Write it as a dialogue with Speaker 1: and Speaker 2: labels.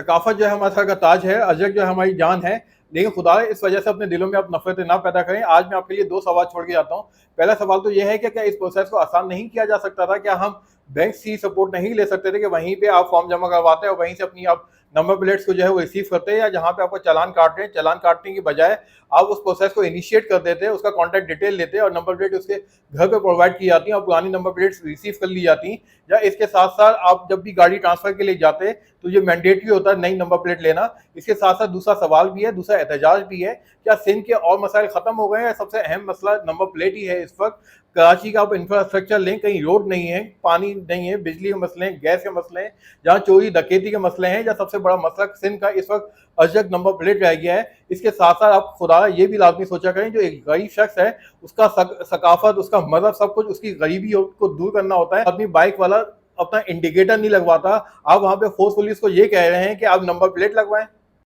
Speaker 1: सकाफत जो है हमारे सर का ताज है, अजरक जो है हमारी जान है। लेकिन खुदा इस वजह से अपने दिलों में आप नफरतें ना पैदा करें। आज मैं आपके लिए दो सवाल छोड़ के जाता हूँ। पहला सवाल तो यह है कि क्या इस प्रोसेस को आसान नहीं किया जा सकता था? क्या हम बैंक की सपोर्ट नहीं ले सकते थे कि वहीं पे आप फॉर्म जमा करवाते हैं और वहीं से अपनी आप नंबर प्लेट्स को जो है वो रिसीव करते हैं, या जहाँ पे आपको चालान काट रहे हैं, चालान काटने की बजाय आप उस प्रोसेस को इनिशिएट कर देते हैं, उसका कॉन्टैक्ट डिटेल लेते हैं और नंबर प्लेट उसके घर पे प्रोवाइड की जाती है और पुरानी नंबर प्लेट्स रिसीव कर ली जाती हैं। या इसके साथ साथ आप जब भी गाड़ी ट्रांसफर के लिए जाते हैं तो ये मैंडेटरी होता है नई नंबर प्लेट लेना। इसके साथ साथ दूसरा सवाल भी है, दूसरा एहतजाज भी है, क्या सिंध के और मसाइल खत्म हो गए हैं? सबसे अहम मसला नंबर प्लेट ही है इस वक्त। कराची का आप इंफ्रास्ट्रक्चर लें, कहीं रोड नहीं है, पानी नहीं है, बिजली के मसले हैं, गैस के मसले हैं, जहाँ चोरी डकैती के मसले हैं, जहाँ सबसे बड़ा मसला सिंध का इस वक्त अजरक नंबर प्लेट रह गया है। इसके साथ साथ आप खुदा ये भी लाजमी सोचा करें, जो एक गरीब शख्स है उसका सकाफत, उसका मजहब, सब कुछ उसकी गरीबी को दूर करना होता है। आदमी बाइक वाला अपना इंडिकेटर नहीं लगवाता, आप वहां पे फोर्सफुली उसको ये कह रहे हैं कि आप नंबर प्लेट लगवाएं।